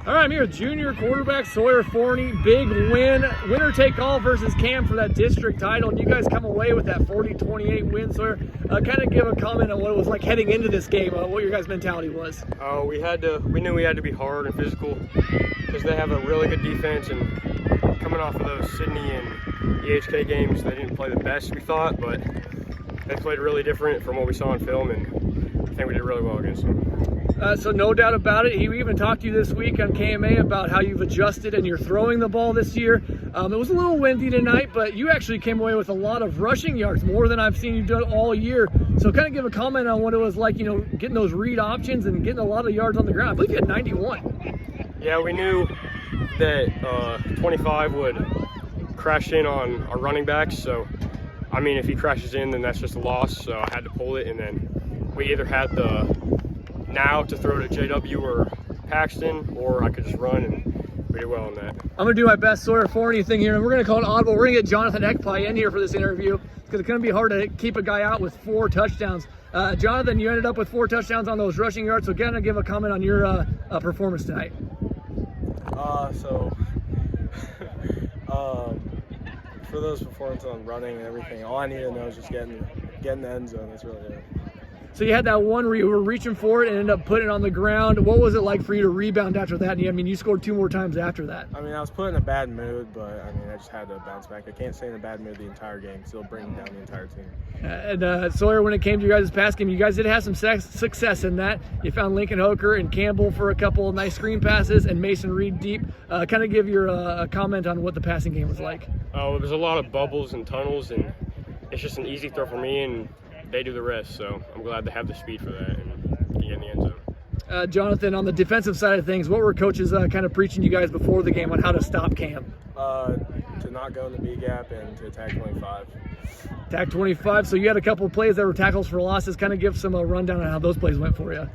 All right, I'm here with junior quarterback Sawyer Forney. Big win, winner take all versus Cam for that district title. And you guys come away with that 40-28 win. Sawyer, kind of give a comment on what it was like heading into this game, what your guys' mentality was. We knew we had to be hard and physical because they have a really good defense, and coming off of those Sydney and EHK games, they didn't play the best, we thought, but they played really different from what we saw on film, and I think we did really well against them. So no doubt about it. He even talked to you this week on KMA about how you've adjusted and you're throwing the ball this year. It was a little windy tonight, but you actually came away with a lot of rushing yards, more than I've seen you do all year. So kind of give a comment on what it was like, getting those read options and getting a lot of yards on the ground. I believe you had 91. Yeah, we knew that 25 would crash in on our running backs. So, I mean, if he crashes in, then that's just a loss. So I had to pull it, and then we either had the now to throw to JW or Paxton, or I could just run, and we did well on that. I'm going to do my best Sawyer Forney thing here, and we're going to call it audible. We're going to get Jonathan Ekpai in here for this interview because it's going to be hard to keep a guy out with 4 touchdowns. Jonathan, you ended up with 4 touchdowns on those rushing yards, so kind of give a comment on your performance tonight. For those performances on running and everything, all I need to know is just getting the end zone. That's really it. So you had that one where you were reaching for it and ended up putting it on the ground. What was it like for you to rebound after that? And you scored 2 more times after that. I mean, I was put in a bad mood, but I just had to bounce back. I can't stay in a bad mood the entire game, still bringing down the entire team. And Sawyer, when it came to you guys' pass game, you guys did have some success in that. You found Lincoln Hoker and Campbell for a couple of nice screen passes and Mason Reed deep. Kind of give your comment on what the passing game was like. Oh, there's a lot of bubbles and tunnels, and it's just an easy throw for me, and they do the rest, so I'm glad to have the speed for that and get in the end zone. Jonathan, on the defensive side of things, what were coaches kind of preaching you guys before the game on how to stop Cam? To not go in the B gap and to attack 25. Attack 25, so you had a couple of plays that were tackles for losses. Kind of give some rundown on how those plays went for you.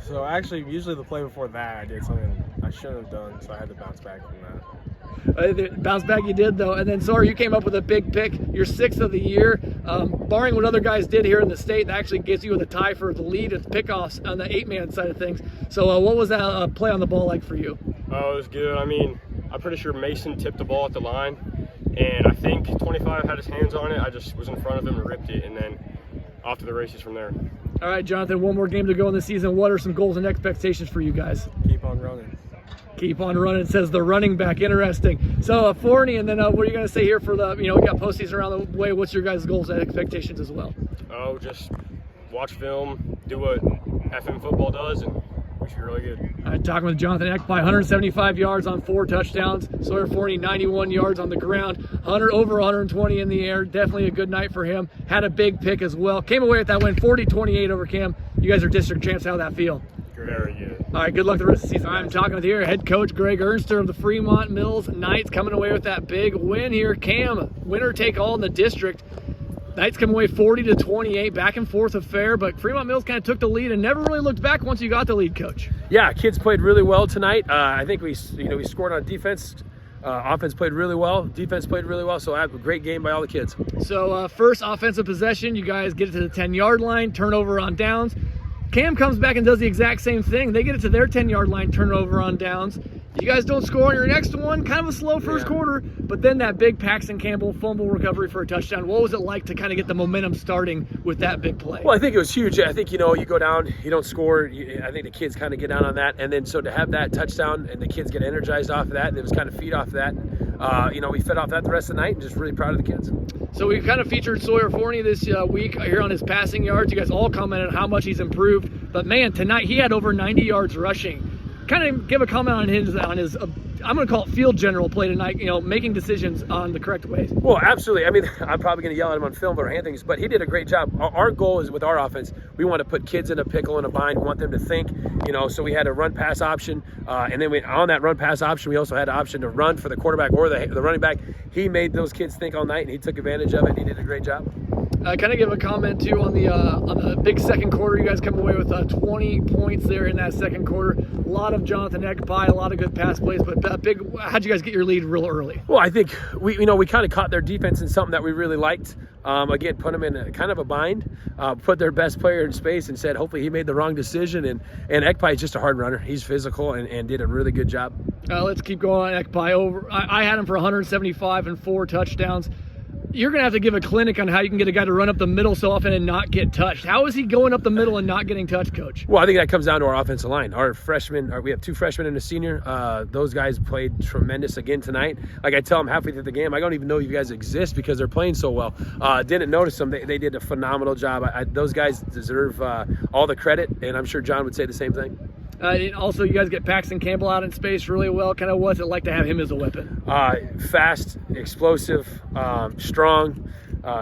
So actually, usually the play before that, I did something I shouldn't have done, so I had to bounce back from that. Bounce back you did, though. And then, Sawyer, you came up with a big pick, your 6th of the year. Barring what other guys did here in the state, that actually gives you the tie for the lead and pickoffs on the 8-man side of things. So what was that play on the ball like for you? Oh, it was good. I mean, I'm pretty sure Mason tipped the ball at the line, and I think 25 had his hands on it. I just was in front of him and ripped it, and then off to the races from there. All right, Jonathan, one more game to go in the season. What are some goals and expectations for you guys? Keep on running. Keep on running, says the running back. Interesting. So, Forney, and then what are you going to say here for the, we got postseason around the way. What's your guys' goals and expectations as well? Oh, just watch film, do what FM football does, and we should be really good. All right, talking with Jonathan Ekpai, 175 yards on 4 touchdowns. Sawyer Forney, 91 yards on the ground, over 120 in the air. Definitely a good night for him. Had a big pick as well. Came away with that win, 40-28 over Cam. You guys are district champs. How'd that feel? Very good. All right, good luck the rest of the season. I'm talking with here head coach Greg Ernster of the Fremont-Mills Knights, coming away with that big win here. Cam, winner take all in the district. Knights come away 40-28, back and forth affair, but Fremont-Mills kind of took the lead and never really looked back once you got the lead, Coach. Yeah, kids played really well tonight. I think we scored on defense. Offense played really well. Defense played really well. So I have a great game by all the kids. So first offensive possession, you guys get it to the 10-yard line, turnover on downs. Cam comes back and does the exact same thing. They get it to their 10-yard line, turnover on downs. You guys don't score on your next one. Kind of a slow first quarter, but then that big Paxton Campbell fumble recovery for a touchdown. What was it like to kind of get the momentum starting with that big play? Well, I think it was huge. I think, you go down, you don't score. I think the kids kind of get down on that. And then so to have that touchdown and the kids get energized off of that, and it was kind of feed off of that. We fed off that the rest of the night and just really proud of the kids. So we kind of featured Sawyer Forney this week here on his passing yards. You guys all commented on how much he's improved. But, man, tonight he had over 90 yards rushing. Kind of give a comment on his I'm going to call it field general play tonight, making decisions on the correct ways. Well, absolutely. I mean, I'm probably going to yell at him on film or hand things, but he did a great job. Our goal is with our offense, we want to put kids in a pickle and a bind. We want them to think, so we had a run-pass option. And then on that run-pass option, we also had an option to run for the quarterback or the running back. He made those kids think all night, and he took advantage of it, and he did a great job. Kind of give a comment too on the big second quarter. You guys come away with 20 points there in that second quarter. A lot of Jonathan Ekpai, a lot of good pass plays, but how'd you guys get your lead real early? Well, I think we kind of caught their defense in something that we really liked. Again, put them in kind of a bind, put their best player in space and said, hopefully he made the wrong decision. And Ekpai is just a hard runner. He's physical and did a really good job. Let's keep going on Ekpai. I had him for 175 and 4 touchdowns. You're going to have to give a clinic on how you can get a guy to run up the middle so often and not get touched. How is he going up the middle and not getting touched, Coach? Well, I think that comes down to our offensive line. Our freshmen, we have 2 freshmen and a senior. Those guys played tremendous again tonight. Like I tell them halfway through the game, I don't even know you guys exist because they're playing so well. Didn't notice them. They did a phenomenal job. Those guys deserve all the credit, and I'm sure John would say the same thing. Also, you guys get Paxton Campbell out in space really well. Kind of what's it like to have him as a weapon? Fast, explosive, strong.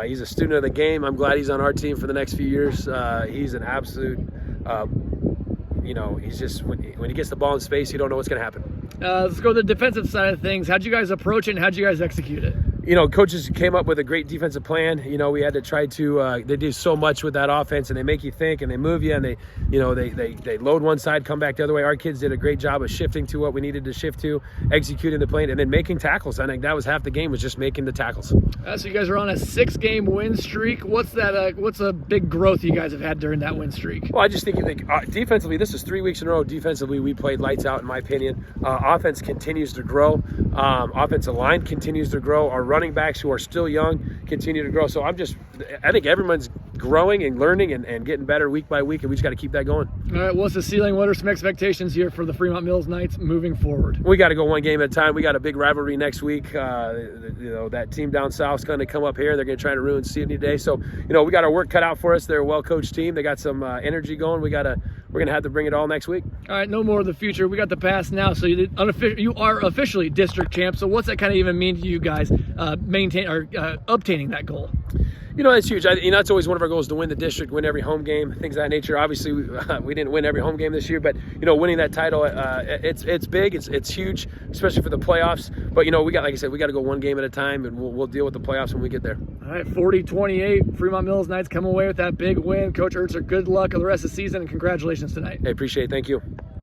He's a student of the game. I'm glad he's on our team for the next few years. He's an absolute, he's just, when he gets the ball in space, you don't know what's going to happen. Let's go to the defensive side of things. How'd you guys approach it and how'd you guys execute it? Coaches came up with a great defensive plan. We had to try to, they do so much with that offense and they make you think and they move you and they load one side, come back the other way. Our kids did a great job of shifting to what we needed to shift to, executing the plan, and then making tackles. I think that was half the game, was just making the tackles. So you guys are on a 6-game win streak. What's a big growth you guys have had during that win streak? Well, I just think defensively, this is 3 weeks in a row. Defensively, we played lights out, in my opinion. Offense continues to grow. Offensive line continues to grow. Our running backs, who are still young, continue to grow. So I think everyone's growing and learning and getting better week by week, and we just got to keep that going. All right, what's the ceiling? What are some expectations here for the Fremont-Mills Knights moving forward? We got to go one game at a time. We got a big rivalry next week. That team down south is going to come up here. They're going to try to ruin Sydney today. So, we got our work cut out for us. They're a well-coached team. They got some energy going. We're going to have to bring it all next week. All right, no more of the future. We got the past now. So you are officially district champs. So what's that kind of even mean to you guys obtaining that goal? That's huge. That's always one of our goals, to win the district, win every home game, things of that nature. Obviously, we didn't win every home game this year, but, winning that title, it's big. It's huge, especially for the playoffs. But, like I said, we got to go one game at a time, and we'll deal with the playoffs when we get there. All right, 40-28, Fremont-Mills Knights come away with that big win. Coach Ertzer, good luck on the rest of the season, and congratulations tonight. Hey, appreciate it. Thank you.